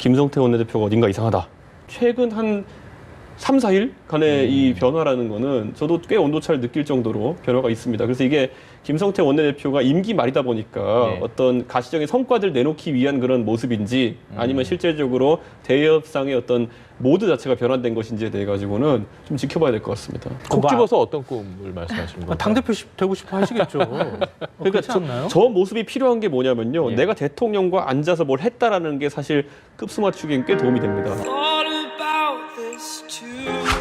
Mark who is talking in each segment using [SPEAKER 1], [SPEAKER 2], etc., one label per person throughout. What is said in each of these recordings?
[SPEAKER 1] 김성태 원내대표가 어딘가 이상하다. 최근 한 3, 4일 간의 이 변화라는 거는 저도 꽤 온도차를 느낄 정도로 변화가 있습니다. 그래서 이게 김성태 원내대표가 임기 말이다 보니까 어떤 가시적인 성과들 내놓기 위한 그런 모습인지 아니면 실질적으로 대협상의 어떤 모드 자체가 변환된 것인지에 대해 가지고는 좀 지켜봐야 될 것 같습니다.
[SPEAKER 2] 콕 집어서 어떤 꿈을 말씀하시는 건가요?
[SPEAKER 3] 당대표 되고 싶어 하시겠죠.
[SPEAKER 1] 그러니까 저 모습이 필요한 게 뭐냐면요.
[SPEAKER 2] 예.
[SPEAKER 1] 내가 대통령과 앉아서 뭘 했다라는 게 사실 급수맞추기엔 꽤 도움이 됩니다.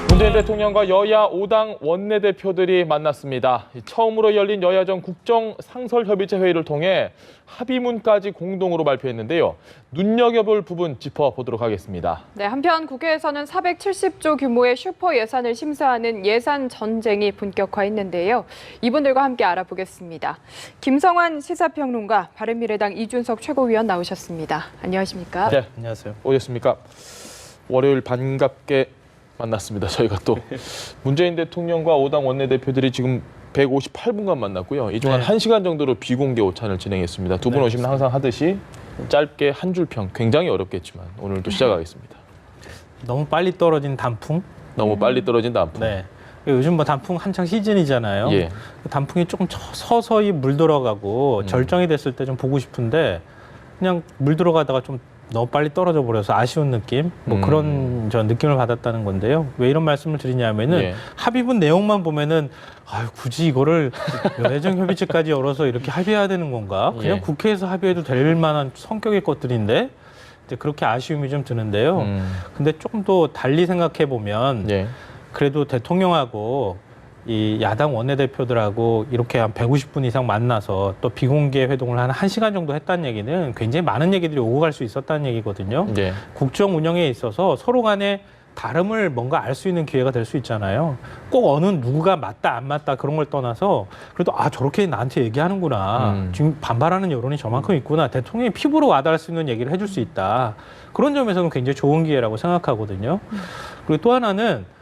[SPEAKER 2] 문재인 대통령과 여야 5당 원내대표들이 만났습니다. 처음으로 열린 여야정 국정상설협의체 회의를 통해 합의문까지 공동으로 발표했는데요. 눈여겨볼 부분 짚어보도록 하겠습니다.
[SPEAKER 4] 네, 한편 국회에서는 470조 규모의 슈퍼 예산을 심사하는 예산 전쟁이 본격화했는데요. 이분들과 함께 알아보겠습니다. 김성환 시사평론가, 바른미래당 이준석 최고위원 나오셨습니다. 안녕하십니까?
[SPEAKER 2] 네,
[SPEAKER 3] 안녕하세요.
[SPEAKER 2] 오셨습니까? 월요일 반갑게 만났습니다. 저희가 또 문재인 대통령과 5당 원내대표들이 지금 158분간 만났고요. 이 동안 1시간 정도로 비공개 오찬을 진행했습니다. 두 분 오시면 항상 하듯이 짧게 한 줄 평, 굉장히 어렵겠지만 오늘도 시작하겠습니다.
[SPEAKER 3] 너무 빨리 떨어진 단풍?
[SPEAKER 2] 너무 빨리 떨어진 단풍.
[SPEAKER 3] 네. 요즘 뭐 단풍 한창 시즌이잖아요.
[SPEAKER 2] 예.
[SPEAKER 3] 단풍이 조금 서서히 물들어가고 절정이 됐을 때 좀 보고 싶은데 그냥 물들어가다가 좀 너무 빨리 떨어져 버려서 아쉬운 느낌? 뭐 그런 저 느낌을 받았다는 건데요. 왜 이런 말씀을 드리냐면은
[SPEAKER 2] 예.
[SPEAKER 3] 합의문 내용만 보면은 아유, 굳이 이거를 여야정협의체까지 열어서 이렇게 합의해야 되는 건가? 그냥
[SPEAKER 2] 예.
[SPEAKER 3] 국회에서 합의해도 될 만한 성격의 것들인데 이제 그렇게 아쉬움이 좀 드는데요. 근데 조금 더 달리 생각해 보면
[SPEAKER 2] 예.
[SPEAKER 3] 그래도 대통령하고 이 야당 원내대표들하고 이렇게 한 150분 이상 만나서 또 비공개 회동을 한 1시간 정도 했다는 얘기는 굉장히 많은 얘기들이 오고 갈 수 있었다는 얘기거든요.
[SPEAKER 2] 예.
[SPEAKER 3] 국정 운영에 있어서 서로 간에 다름을 뭔가 알 수 있는 기회가 될 수 있잖아요. 꼭 어느 누구가 맞다 안 맞다 그런 걸 떠나서 그래도 아 저렇게 나한테 얘기하는구나. 지금 반발하는 여론이 저만큼 있구나. 대통령이 피부로 와닿을 수 있는 얘기를 해줄 수 있다. 그런 점에서는 굉장히 좋은 기회라고 생각하거든요. 그리고 또 하나는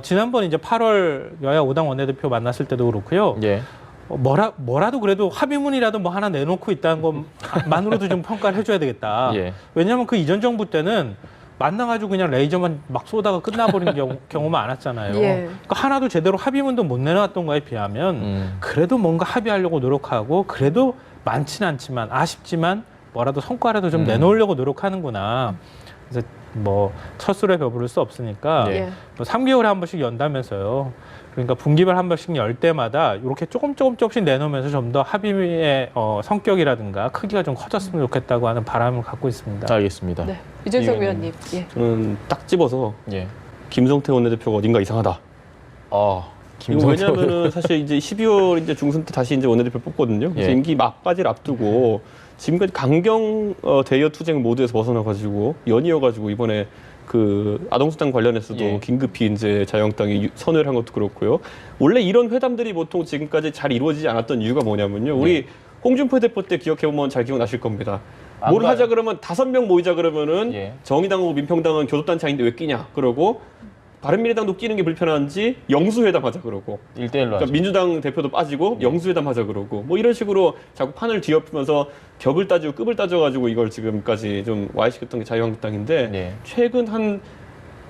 [SPEAKER 3] 지난번 이제 8월 여야 5당 원내대표 만났을 때도 그렇고요.
[SPEAKER 2] 예.
[SPEAKER 3] 뭐라도 그래도 합의문이라도 뭐 하나 내놓고 있다는 것만으로도 좀 평가를 해줘야 되겠다.
[SPEAKER 2] 예.
[SPEAKER 3] 왜냐하면 그 이전 정부 때는 만나가지고 그냥 레이저만 막 쏘다가 끝나버린 경우가 많았잖아요.
[SPEAKER 4] 예.
[SPEAKER 3] 그러니까 하나도 제대로 합의문도 못 내놨던 거에 비하면 그래도 뭔가 합의하려고 노력하고 그래도 많지는 않지만 아쉽지만 뭐라도 성과라도 좀 내놓으려고 노력하는구나. 그래서 뭐 첫 술에 배부를 수 없으니까
[SPEAKER 2] 예.
[SPEAKER 3] 뭐 3개월에 한 번씩 연다면서요. 그러니까 분기별 한 번씩 열 때마다 이렇게 조금씩 내놓으면서 좀 더 합의의 성격이라든가 크기가 좀 커졌으면 좋겠다고 하는 바람을 갖고 있습니다.
[SPEAKER 2] 알겠습니다.
[SPEAKER 4] 네, 이준석
[SPEAKER 2] 의원님.
[SPEAKER 4] 의원님. 예.
[SPEAKER 1] 저는 딱 집어서
[SPEAKER 2] 예.
[SPEAKER 1] 김성태 원내대표가 어딘가 이상하다. 이거 왜냐하면은 사실 이제 12월 이제 중순 때 다시 이제 원내대표 뽑거든요. 그래서
[SPEAKER 2] 예.
[SPEAKER 1] 임기 막바지를 앞두고 지금까지 강경 대여 투쟁 모드에서 벗어나가지고 연이어가지고 이번에 그 아동수당 관련해서도
[SPEAKER 2] 예.
[SPEAKER 1] 긴급히 이제 자유한국당이 선회를 한 것도 그렇고요. 원래 이런 회담들이 보통 지금까지 잘 이루어지지 않았던 이유가 뭐냐면요. 우리 홍준표 대표 때 기억해보면 잘 기억나실 겁니다. 뭘 하자 그러면 5명 모이자 그러면은
[SPEAKER 2] 예.
[SPEAKER 1] 정의당하고 민평당은 교섭단체 아닌데 왜 끼냐 그러고 바른미래당도 끼는 게 불편한지 영수회담 하자 그러고
[SPEAKER 2] 1대1로
[SPEAKER 1] 그러니까
[SPEAKER 2] 하죠.
[SPEAKER 1] 민주당 대표도 빠지고 영수회담 하자 그러고 뭐 이런 식으로 자꾸 판을 뒤엎으면서 격을 따지고 급을 따져가지고 이걸 지금까지 좀 와해시켰던 게 자유한국당인데
[SPEAKER 2] 네.
[SPEAKER 1] 최근 한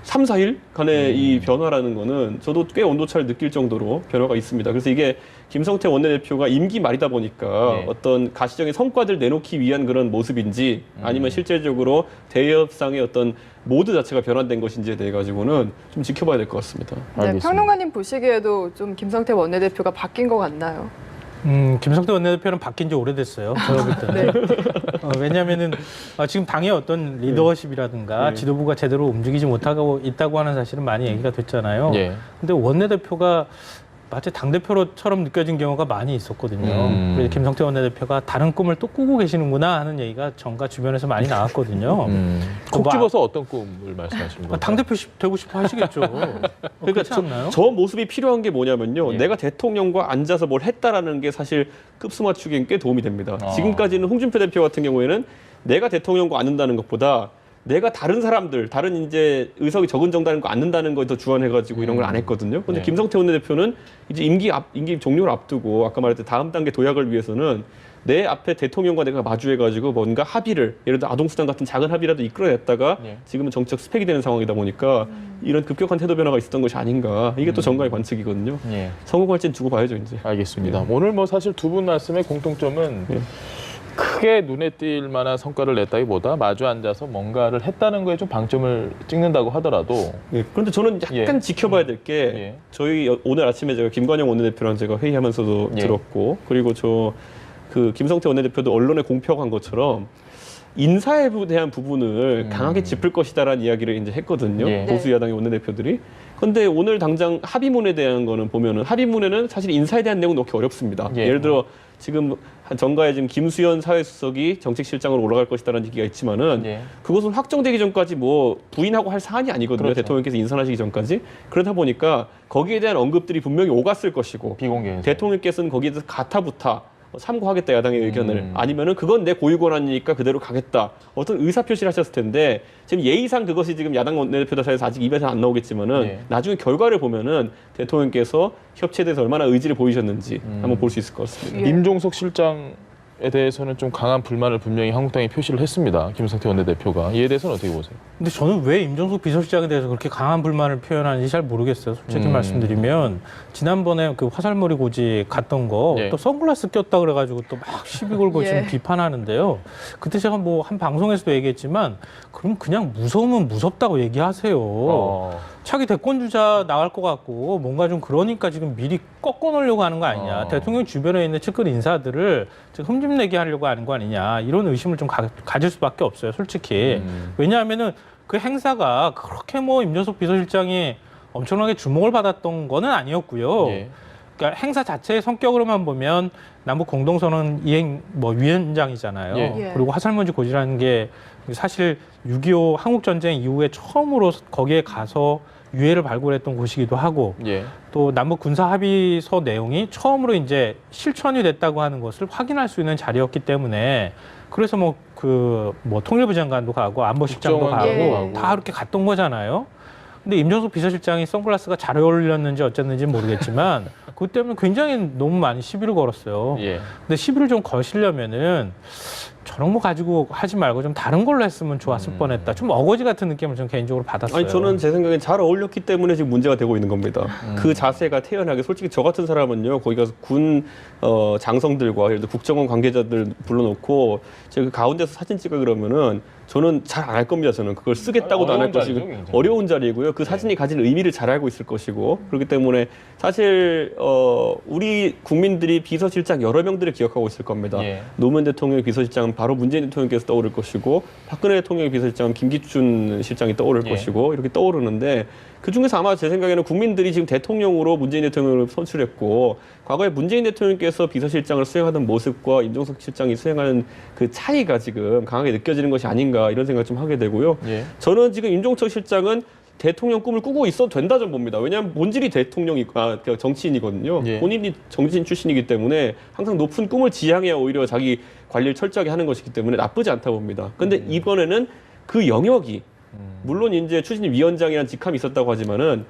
[SPEAKER 1] 3, 4일 간의 이 변화라는 거는 저도 꽤 온도차를 느낄 정도로 변화가 있습니다. 그래서 이게 김성태 원내대표가 임기 말이다 보니까 어떤 가시적인 성과들 내놓기 위한 그런 모습인지 아니면 실질적으로 대협상의 어떤 모드 자체가 변환된 것인지에 대해 가지고는 좀 지켜봐야 될 것 같습니다.
[SPEAKER 4] 네,
[SPEAKER 2] 알겠습니다.
[SPEAKER 4] 평론가님 보시기에도 좀 김성태 원내대표가 바뀐 것 같나요?
[SPEAKER 3] 김성태 원내대표는 바뀐 지 오래됐어요. 제가 볼 때는. 왜냐하면은 지금 당의 어떤 리더십이라든가 지도부가 제대로 움직이지 못하고 있다고 하는 사실은 많이 얘기가 됐잖아요.
[SPEAKER 2] 예.
[SPEAKER 3] 근데 원내대표가 마치 당대표처럼 느껴진 경우가 많이 있었거든요. 그래서 김성태 원내대표가 다른 꿈을 또 꾸고 계시는구나 하는 얘기가 정가 주변에서 많이 나왔거든요.
[SPEAKER 2] 콕 집어서 어떤 꿈을 말씀하시는 건가요?
[SPEAKER 3] 당대표 되고 싶어 하시겠죠.
[SPEAKER 1] 그러니까
[SPEAKER 3] 그렇지 않나요?
[SPEAKER 1] 저 모습이 필요한 게 뭐냐면요.
[SPEAKER 2] 예.
[SPEAKER 1] 내가 대통령과 앉아서 뭘 했다라는 게 사실 급수맞추기엔 꽤 도움이 됩니다. 지금까지는 홍준표 대표 같은 경우에는 내가 대통령과 앉는다는 것보다 내가 다른 사람들, 다른 이제 의석이 적은 정당인 거 앉는다는 걸 더 주안해가지고 이런 걸 안 했거든요. 근데
[SPEAKER 2] 네.
[SPEAKER 1] 김성태 원내대표는 이제 임기 종료를 앞두고 아까 말했던 다음 단계 도약을 위해서는 내 앞에 대통령과 내가 마주해가지고 뭔가 합의를 예를 들어 아동수당 같은 작은 합의라도 이끌어냈다가
[SPEAKER 2] 예.
[SPEAKER 1] 지금은 정책 스펙이 되는 상황이다 보니까 이런 급격한 태도 변화가 있었던 것이 아닌가 이게 또 정가의 관측이거든요.
[SPEAKER 2] 예.
[SPEAKER 1] 성공할지는 두고 봐야죠 이제.
[SPEAKER 2] 알겠습니다. 오늘 뭐 사실 두 분 말씀의 공통점은
[SPEAKER 1] 예.
[SPEAKER 2] 크게 눈에 띌 만한 성과를 냈다기보다 마주 앉아서 뭔가를 했다는 거에 좀 방점을 찍는다고 하더라도
[SPEAKER 1] 예, 그런데 저는 약간
[SPEAKER 2] 예.
[SPEAKER 1] 지켜봐야 될 게
[SPEAKER 2] 예.
[SPEAKER 1] 저희 오늘 아침에 제가 김관영 원내대표랑 제가 회의하면서도
[SPEAKER 2] 예.
[SPEAKER 1] 들었고 그리고 저 그 김성태 원내대표도 언론에 공표한 것처럼 인사에 대한 부분을 강하게 짚을 것이다라는 이야기를 이제 했거든요.
[SPEAKER 2] 예.
[SPEAKER 1] 보수 야당의 원내대표들이. 근데 오늘 당장 합의문에 대한 거는 보면은 합의문에는 사실 인사에 대한 내용은 넣기 어렵습니다.
[SPEAKER 2] 예.
[SPEAKER 1] 예를 들어 지금 정가에 지금 김수현 사회수석이 정책실장으로 올라갈 것이다라는 얘기가 있지만은
[SPEAKER 2] 예.
[SPEAKER 1] 그것은 확정되기 전까지 뭐 부인하고 할 사안이 아니거든요.
[SPEAKER 2] 그렇죠.
[SPEAKER 1] 대통령께서 인선하시기 전까지. 그러다 보니까 거기에 대한 언급들이 분명히 오갔을 것이고
[SPEAKER 2] 비공개해서
[SPEAKER 1] 대통령께서는 거기에 대해서 가타부타 참고하겠다 야당의 의견을 아니면은 그건 내 고유 권한이니까 그대로 가겠다 어떤 의사 표시를 하셨을 텐데 지금 예의상 그것이 지금 야당 원내대표들 사이에서 아직 입에서 안 나오겠지만은
[SPEAKER 2] 예.
[SPEAKER 1] 나중에 결과를 보면은 대통령께서 협치에 대해서 얼마나 의지를 보이셨는지 한번 볼 수 있을 것 같습니다.
[SPEAKER 4] 예.
[SPEAKER 2] 임종석 실장에 대해서는 좀 강한 불만을 분명히 한국당이 표시를 했습니다. 김성태 원내대표가 이에 대해서는 어떻게 보세요?
[SPEAKER 3] 근데 저는 왜 임종석 비서실장에 대해서 그렇게 강한 불만을 표현하는지 잘 모르겠어요. 솔직히 말씀드리면 지난번에 그 화살머리 고지 갔던 거 또
[SPEAKER 2] 예.
[SPEAKER 3] 선글라스 꼈다 그래가지고 또 막 시비 걸고 지금
[SPEAKER 4] 예.
[SPEAKER 3] 비판하는데요. 그때 제가 뭐 한 방송에서도 얘기했지만 그럼 그냥 무서우면 무섭다고 얘기하세요. 차기 대권 주자 나갈 것 같고 뭔가 좀 그러니까 지금 미리 꺾어 놓으려고 하는 거 아니냐. 대통령 주변에 있는 측근 인사들을 지금 흠집내게 하려고 하는 거 아니냐. 이런 의심을 좀 가질 수밖에 없어요. 솔직히. 왜냐하면은 그 행사가 그렇게 뭐 임종석 비서실장이 엄청나게 주목을 받았던 거는 아니었고요.
[SPEAKER 2] 예.
[SPEAKER 3] 그러니까 행사 자체의 성격으로만 보면 남북 공동선언 이행 뭐 위원장이잖아요.
[SPEAKER 2] 예.
[SPEAKER 3] 그리고 화살문지 고지라는 게 사실 6.25 한국 전쟁 이후에 처음으로 거기에 가서 유해를 발굴했던 곳이기도 하고
[SPEAKER 2] 예.
[SPEAKER 3] 또 남북 군사 합의서 내용이 처음으로 이제 실천이 됐다고 하는 것을 확인할 수 있는 자리였기 때문에 그래서 뭐 통일부 장관도 가고 안보실장도 가고
[SPEAKER 2] 국정원도
[SPEAKER 4] 예.
[SPEAKER 3] 다 그렇게 갔던 거잖아요. 근데 임종석 비서실장이 선글라스가 잘 어울렸는지 어쨌는지는 모르겠지만 그것 때문에 굉장히 너무 많이 시비를 걸었어요.
[SPEAKER 2] 예.
[SPEAKER 3] 근데 시비를 좀 거시려면은 저런 거 가지고 하지 말고 좀 다른 걸로 했으면 좋았을 뻔했다. 좀 어거지 같은 느낌을 저는 개인적으로 받았어요.
[SPEAKER 1] 아니 저는 제 생각엔 잘 어울렸기 때문에 지금 문제가 되고 있는 겁니다. 그 자세가 태연하게 솔직히 저 같은 사람은요 거기 가서 군 장성들과 예를 들어 국정원 관계자들 불러놓고 제가 그 가운데서 사진 찍어 그러면은 저는 잘 안 할 겁니다. 저는 그걸 쓰겠다고도 안 할
[SPEAKER 2] 어려운
[SPEAKER 1] 것이고
[SPEAKER 2] 자리죠, 굉장히.
[SPEAKER 1] 어려운 자리고요. 그 사진이 가진 의미를 잘 알고 있을 것이고 그렇기 때문에 사실 우리 국민들이 비서실장 여러 명들을 기억하고 있을 겁니다.
[SPEAKER 2] 예.
[SPEAKER 1] 노무현 대통령의 비서실장은 바로 문재인 대통령께서 떠오를 것이고 박근혜 대통령의 비서실장은 김기춘 실장이 떠오를
[SPEAKER 2] 예.
[SPEAKER 1] 것이고 이렇게 떠오르는데 그중에서 아마 제 생각에는 국민들이 지금 대통령으로 문재인 대통령을 선출했고 과거에 문재인 대통령께서 비서실장을 수행하던 모습과 임종석 실장이 수행하는 그 차이가 지금 강하게 느껴지는 것이 아닌가 이런 생각 좀 하게 되고요.
[SPEAKER 2] 예.
[SPEAKER 1] 저는 지금 임종석 실장은 대통령 꿈을 꾸고 있어도 된다 좀 봅니다. 왜냐하면 본질이 정치인이거든요.
[SPEAKER 2] 예.
[SPEAKER 1] 본인이 정치인 출신이기 때문에 항상 높은 꿈을 지향해야 오히려 자기 관리를 철저하게 하는 것이기 때문에 나쁘지 않다 봅니다. 근데 이번에는 그 영역이 물론 이제 추진위원장이라는 직함이 있었다고 하지만은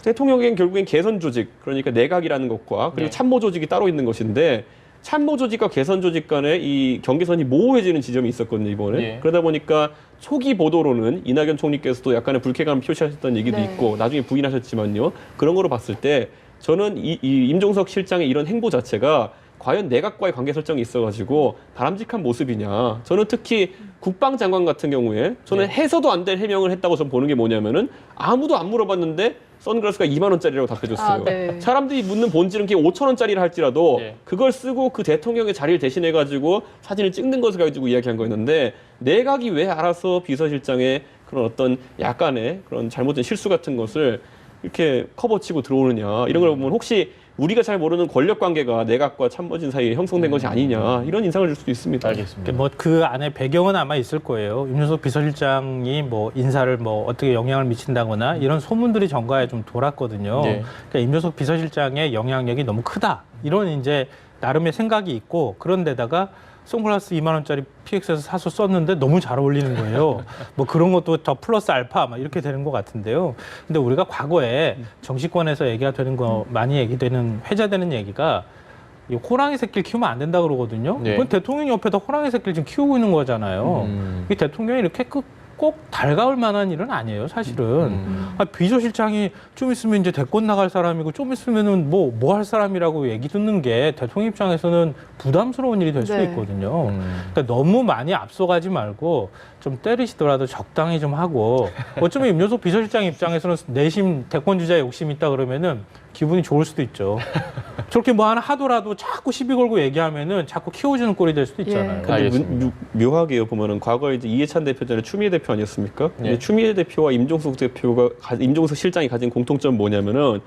[SPEAKER 1] 대통령에겐 결국엔 개선 조직 그러니까 내각이라는 것과 그리고
[SPEAKER 2] 네.
[SPEAKER 1] 참모 조직이 따로 있는 것인데 참모 조직과 개선 조직 간의 이 경계선이 모호해지는 지점이 있었거든요 이번에.
[SPEAKER 2] 예.
[SPEAKER 1] 그러다 보니까 초기 보도로는 이낙연 총리께서도 약간의 불쾌감을 표시하셨던 얘기도
[SPEAKER 4] 네.
[SPEAKER 1] 있고 나중에 부인하셨지만요. 그런 거로 봤을 때 저는 이 임종석 실장의 이런 행보 자체가 과연 내각과의 관계 설정이 있어가지고 바람직한 모습이냐. 저는 특히 국방장관 같은 경우에 저는
[SPEAKER 2] 네.
[SPEAKER 1] 해서도 안 될 해명을 했다고 저는 보는 게 뭐냐면은 아무도 안 물어봤는데 선글라스가 2만 원짜리라고 답해줬어요.
[SPEAKER 4] 아, 네.
[SPEAKER 1] 사람들이 묻는 본질은 그게 5천 원짜리를 할지라도
[SPEAKER 2] 네.
[SPEAKER 1] 그걸 쓰고 그 대통령의 자리를 대신해가지고 사진을 찍는 것을 가지고 이야기한 거였는데 내각이 왜 알아서 비서실장의 그런 어떤 약간의 그런 잘못된 실수 같은 것을 이렇게 커버치고 들어오느냐 이런 걸 보면 혹시 우리가 잘 모르는 권력 관계가 내각과 참모진 사이에 형성된 것이 아니냐 이런 인상을 줄 수도 있습니다.
[SPEAKER 2] 알겠습니다.
[SPEAKER 3] 뭐 그 안에 배경은 아마 있을 거예요. 임종석 비서실장이 뭐 인사를 뭐 어떻게 영향을 미친다거나 이런 소문들이 정가에 좀 돌았거든요.
[SPEAKER 2] 네.
[SPEAKER 3] 그러니까 임종석 비서실장의 영향력이 너무 크다. 이런 이제 나름의 생각이 있고 그런데다가 선글라스 2만 원짜리 PX에서 사서 썼는데 너무 잘 어울리는 거예요. 뭐 그런 것도 더 플러스 알파 막 이렇게 되는 것 같은데요. 근데 우리가 과거에 정치권에서 얘기가 되는 거 많이 얘기되는 회자되는 얘기가 이 호랑이 새끼를 키우면 안 된다 그러거든요.
[SPEAKER 2] 네.
[SPEAKER 3] 그건 대통령 옆에다 호랑이 새끼를 지금 키우고 있는 거잖아요. 이 대통령이 이렇게 꼭 달가울 만한 일은 아니에요, 사실은. 비서실장이 좀 있으면 이제 대권 나갈 사람이고 좀 있으면은 뭐 할 사람이라고 얘기 듣는 게 대통령 입장에서는 부담스러운 일이 될 수
[SPEAKER 4] 네.
[SPEAKER 3] 있거든요. 그러니까 너무 많이 앞서가지 말고 좀 때리시더라도 적당히 좀 하고 어쩌면 임효석 비서실장 입장에서는 내심 대권 주자에 욕심 있다 그러면은 기분이 좋을 수도 있죠. 저렇게 뭐 하나 하더라도 자꾸 시비 걸고 얘기하면은 자꾸 키워주는 꼴이 될 수도 있잖아요.
[SPEAKER 4] 예.
[SPEAKER 1] 근데
[SPEAKER 2] 알겠습니다.
[SPEAKER 1] 묘하게요 보면은 과거에 이제 이해찬 대표 전에 추미애 대표 아니었습니까?
[SPEAKER 2] 네.
[SPEAKER 1] 근데 추미애 대표와 임종석 임종석 실장이 가진 공통점 뭐냐면은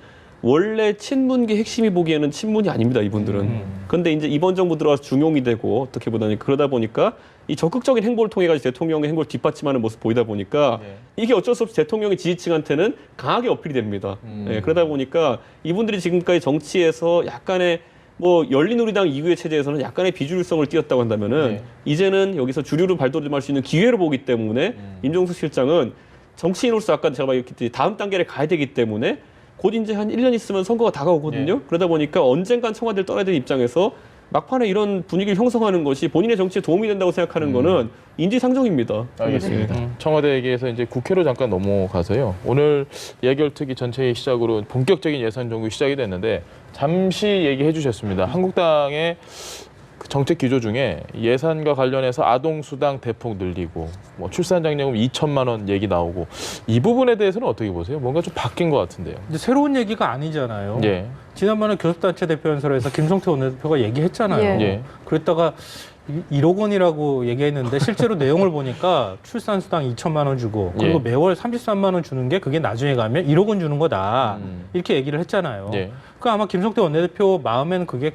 [SPEAKER 1] 원래 친문계 핵심이 보기에는 친문이 아닙니다 이분들은. 근데 이제 이번 정부 들어와서 중용이 되고 어떻게 보다니 그러다 보니까 이 적극적인 행보를 통해 가지고 대통령의 행보를 뒷받침하는 모습 보이다 보니까
[SPEAKER 2] 네.
[SPEAKER 1] 이게 어쩔 수 없이 대통령의 지지층한테는 강하게 어필이 됩니다. 예, 그러다 보니까 이분들이 지금까지 정치에서 약간의 뭐 열린우리당 이후의 체제에서는 약간의 비주류성을 띄었다고 한다면은
[SPEAKER 2] 네.
[SPEAKER 1] 이제는 여기서 주류로 발돋움할 수 있는 기회를 보기 때문에 임종석 실장은 정치인으로서 아까 제가 말했듯이 다음 단계를 가야 되기 때문에 곧 이제 한 1년 있으면 선거가 다가오거든요.
[SPEAKER 2] 네.
[SPEAKER 1] 그러다 보니까 언젠간 청와대를 떠나야 되는 입장에서 막판에 이런 분위기를 형성하는 것이 본인의 정치에 도움이 된다고 생각하는 거는 인지상정입니다.
[SPEAKER 2] 알겠습니다.
[SPEAKER 1] 예.
[SPEAKER 2] 청와대 얘기에서 이제 국회로 잠깐 넘어가서요. 오늘 예결특위 전체의 시작으로 본격적인 예산 정국이 시작이 됐는데 잠시 얘기해 주셨습니다. 한국당의 그 정책 기조 중에 예산과 관련해서 아동수당 대폭 늘리고 뭐 출산장려금 2천만 원 얘기 나오고 이 부분에 대해서는 어떻게 보세요? 뭔가 좀 바뀐 것 같은데요.
[SPEAKER 3] 이제 새로운 얘기가 아니잖아요.
[SPEAKER 2] 예.
[SPEAKER 3] 지난번에 교섭단체 대표연설에서 김성태 원내대표가 얘기했잖아요.
[SPEAKER 4] 예.
[SPEAKER 2] 예.
[SPEAKER 3] 그랬다가 1억 원이라고 얘기했는데 실제로 내용을 보니까 출산수당 2천만 원 주고 그리고
[SPEAKER 2] 예.
[SPEAKER 3] 매월 33만 원 주는 게 그게 나중에 가면 1억 원 주는 거다. 이렇게 얘기를 했잖아요.
[SPEAKER 2] 예.
[SPEAKER 3] 그 아마 김성태 원내대표 마음에는 그게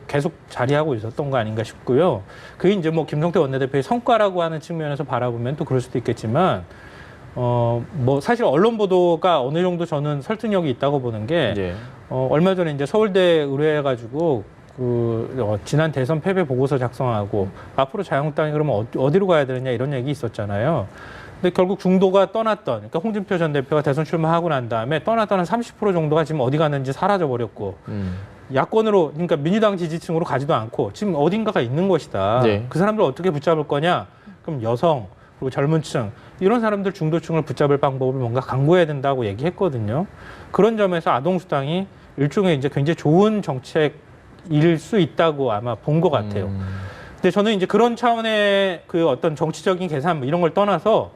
[SPEAKER 3] 계속 자리하고 있었던 거 아닌가 싶고요. 그게 이제 뭐 김성태 원내대표의 성과라고 하는 측면에서 바라보면 또 그럴 수도 있겠지만 뭐 사실 언론 보도가 어느 정도 저는 설득력이 있다고 보는 게
[SPEAKER 2] 예.
[SPEAKER 3] 얼마 전에 이제 서울대 의뢰해가지고 지난 대선 패배 보고서 작성하고 앞으로 자유한국당이 그러면 어디로 가야 되느냐 이런 얘기 있었잖아요. 근데 결국 중도가 떠났던, 그러니까 홍준표 전 대표가 대선 출마하고 난 다음에 떠났던 한 30% 정도가 지금 어디 갔는지 사라져 버렸고 야권으로, 그러니까 민주당 지지층으로 가지도 않고 지금 어딘가가 있는 것이다.
[SPEAKER 2] 네.
[SPEAKER 3] 그 사람들 어떻게 붙잡을 거냐? 그럼 여성 그리고 젊은층 이런 사람들 중도층을 붙잡을 방법을 뭔가 강구해야 된다고 얘기했거든요. 그런 점에서 아동수당이 일종의 이제 굉장히 좋은 정책일 수 있다고 아마 본 것 같아요. 근데 저는 이제 그런 차원의 그 어떤 정치적인 계산 뭐 이런 걸 떠나서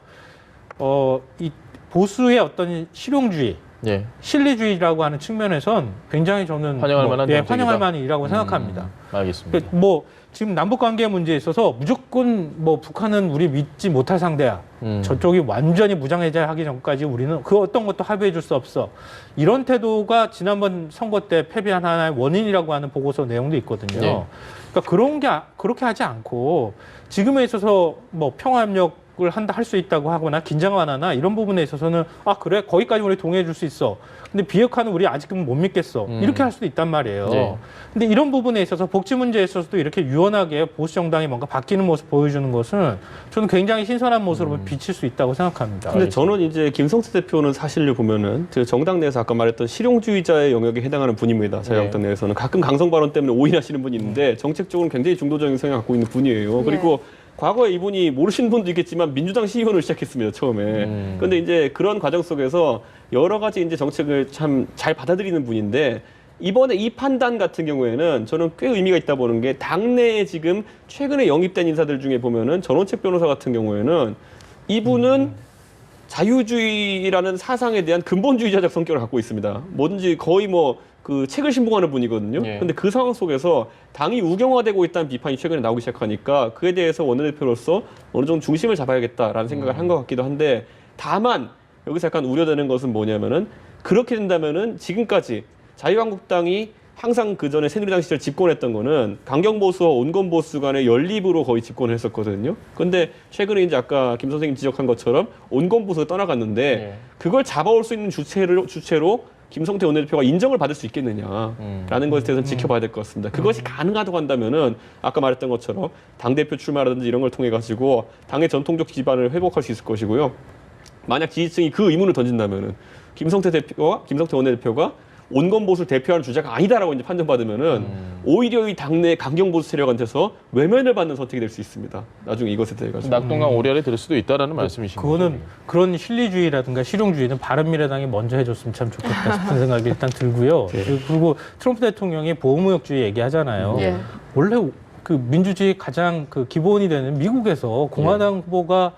[SPEAKER 3] 이 보수의 어떤 실용주의,
[SPEAKER 2] 예.
[SPEAKER 3] 실리주의라고 하는 측면에선 굉장히 저는
[SPEAKER 2] 환영할 만한 정책이다.
[SPEAKER 3] 환영할 만한 일이라고 생각합니다.
[SPEAKER 2] 알겠습니다.
[SPEAKER 3] 뭐 지금 남북 관계 문제에 있어서 무조건 뭐 북한은 우리 믿지 못할 상대야. 저쪽이 완전히 무장 해제하기 전까지 우리는 그 어떤 것도 합의해 줄 수 없어. 이런 태도가 지난번 선거 때 패배한 하나의 원인이라고 하는 보고서 내용도 있거든요.
[SPEAKER 2] 네.
[SPEAKER 3] 그러니까 그런 게 그렇게 하지 않고 지금에 있어서 뭐 평화협력을 할 수 있다고 하거나 긴장 완화나 이런 부분에 있어서는 아 그래 거기까지 우리 동의해 줄 수 있어. 근데 비핵화는 우리 아직은 못 믿겠어. 이렇게 할 수도 있단 말이에요.
[SPEAKER 2] 네.
[SPEAKER 3] 근데 이런 부분에 있어서 복지 문제에 있어서도 이렇게 유연하게 보수 정당이 뭔가 바뀌는 모습 보여주는 것은 저는 굉장히 신선한 모습으로 비칠 수 있다고 생각합니다.
[SPEAKER 1] 근데 저는 이제 김성태 대표는 사실을 보면은 그 정당 내에서 아까 말했던 실용주의자의 영역에 해당하는 분입니다. 자유한국당 내에서는 가끔 강성 발언 때문에 오인하시는 분이 있는데 정책적으로는 굉장히 중도적인 성향을 갖고 있는 분이에요. 그리고 과거에 이분이 모르시는 분도 있겠지만 민주당 시의원을 시작했습니다, 처음에. 그런데 이제 그런 과정 속에서 여러 가지 이제 정책을 참 잘 받아들이는 분인데 이번에 이 판단 같은 경우에는 저는 꽤 의미가 있다 보는 게 당내에 지금 최근에 영입된 인사들 중에 보면은 전원책 변호사 같은 경우에는 이분은 자유주의라는 사상에 대한 근본주의자적 성격을 갖고 있습니다. 뭐든지 거의 뭐 그 책을 신봉하는 분이거든요.
[SPEAKER 2] 예.
[SPEAKER 1] 근데 그 상황 속에서 당이 우경화되고 있다는 비판이 최근에 나오기 시작하니까 그에 대해서 원내대표로서 어느 정도 중심을 잡아야겠다라는 생각을 한 것 같기도 한데 다만 여기서 약간 우려되는 것은 뭐냐면은 그렇게 된다면은 지금까지 자유한국당이 항상 그 전에 새누리당 시절 집권했던 거는 강경보수와 온건보수 간의 연립으로 거의 집권을 했었거든요. 근데 최근에 이제 아까 김 선생님 지적한 것처럼 온건보수가 떠나갔는데 그걸 잡아올 수 있는 주체로 김성태 원내대표가 인정을 받을 수 있겠느냐라는 것에 대해서는 지켜봐야 될 것 같습니다. 그것이 가능하다고 한다면은 아까 말했던 것처럼 당대표 출마라든지 이런 걸 통해 가지고 당의 전통적 기반을 회복할 수 있을 것이고요. 만약 지지층이 그 의문을 던진다면은 김성태 원내대표가 온건보수를 대표하는 주자가 아니다라고 이제 판정받으면은 오히려 이 당내 강경보수 세력한테서 외면을 받는 선택이 될 수 있습니다. 나중에 이것에 대해 가지고.
[SPEAKER 2] 낙동강 오리알이 될 수도 있다라는 말씀이신 거죠.
[SPEAKER 3] 그거는 그런 실리주의라든가 실용주의는 바른미래당이 먼저 해줬으면 참 좋겠다 싶은 생각이 일단 들고요. 그리고 트럼프 대통령이 보호무역주의 얘기하잖아요.
[SPEAKER 4] 예.
[SPEAKER 3] 원래 그 민주주의 가장 그 기본이 되는 미국에서 공화당 후보가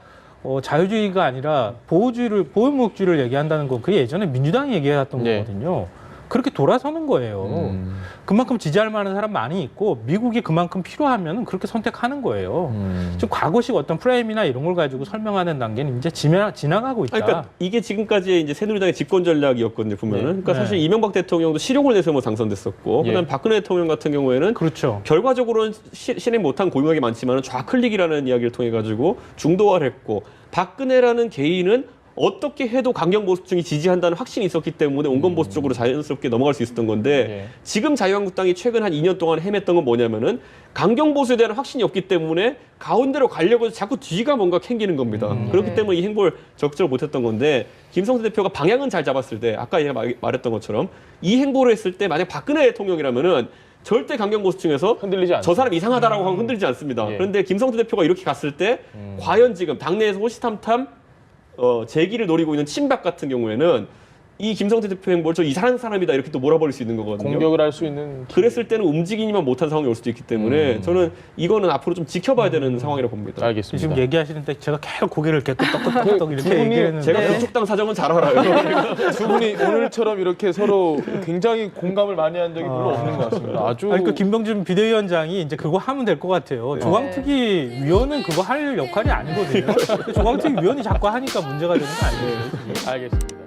[SPEAKER 3] 자유주의가 아니라 보호무역주의를 얘기한다는 건 그게 예전에 민주당이 얘기해왔던
[SPEAKER 2] 네.
[SPEAKER 3] 거거든요. 그렇게 돌아서는 거예요. 그만큼 지지할 만한 사람 많이 있고 미국이 그만큼 필요하면 그렇게 선택하는 거예요. 지금 과거식 어떤 프레임이나 이런 걸 가지고 설명하는 단계는 이제 지나가고 있다.
[SPEAKER 1] 아니, 그러니까 이게 지금까지의 이제 새누리당의 집권 전략이었거든요, 보면은. 그러니까
[SPEAKER 3] 네.
[SPEAKER 1] 사실 이명박 대통령도 실용을 내세우며 당선됐었고,
[SPEAKER 2] 예.
[SPEAKER 1] 그다음 박근혜 대통령 같은 경우에는
[SPEAKER 3] 그렇죠.
[SPEAKER 1] 결과적으로는 실행 못한 고용하기 많지만 좌클릭이라는 이야기를 통해 가지고 중도화를 했고, 박근혜라는 개인은 어떻게 해도 강경보수층이 지지한다는 확신이 있었기 때문에 온건보수 쪽으로 자연스럽게 넘어갈 수 있었던 건데
[SPEAKER 2] 예.
[SPEAKER 1] 지금 자유한국당이 최근 한 2년 동안 헤맸던 건 뭐냐면은 강경보수에 대한 확신이 없기 때문에 가운데로 가려고 해서 자꾸 뒤가 뭔가 캥기는 겁니다. 그렇기
[SPEAKER 4] 네.
[SPEAKER 1] 때문에 이 행보를 적극적으로 못했던 건데 김성태 대표가 방향은 잘 잡았을 때 아까 제가 말했던 것처럼 이 행보를 했을 때 만약 박근혜 대통령이라면은 절대 강경보수층에서
[SPEAKER 2] 흔들리지 않죠.
[SPEAKER 1] 저 사람 이상하다라고 하고 흔들리지 않습니다.
[SPEAKER 2] 예.
[SPEAKER 1] 그런데 김성태 대표가 이렇게 갔을 때 과연 지금 당내에서 호시탐탐 재기를 노리고 있는 친박 같은 경우에는 이 김성태 대표 행보를 저 이상한 사람이다 이렇게 또 몰아버릴 수 있는 거거든요.
[SPEAKER 2] 공격을 할 수 있는
[SPEAKER 1] 그랬을 때는 움직이기만 못한 상황이 올 수도 있기 때문에 저는 이거는 앞으로 좀 지켜봐야 되는 상황이라고 봅니다.
[SPEAKER 2] 알겠습니다.
[SPEAKER 3] 지금 얘기하시는데 제가 계속 고개를 이렇게 떡떡떡떡 이렇게
[SPEAKER 2] 분이
[SPEAKER 3] 얘기했는데
[SPEAKER 1] 제가 그쪽 당 사정은 잘 알아요.
[SPEAKER 2] 두 분이 오늘처럼 이렇게 서로 굉장히 공감을 많이 한 적이 별로 없는 것 같습니다. 아주
[SPEAKER 3] 아니, 그 김병준 비대위원장이 이제 그거 하면 될 것 같아요. 조광특위 위원은 그거 할 역할이 아니거든요. 조광특위 위원이 자꾸 하니까 문제가 되는 거 아니에요?
[SPEAKER 2] 알겠습니다.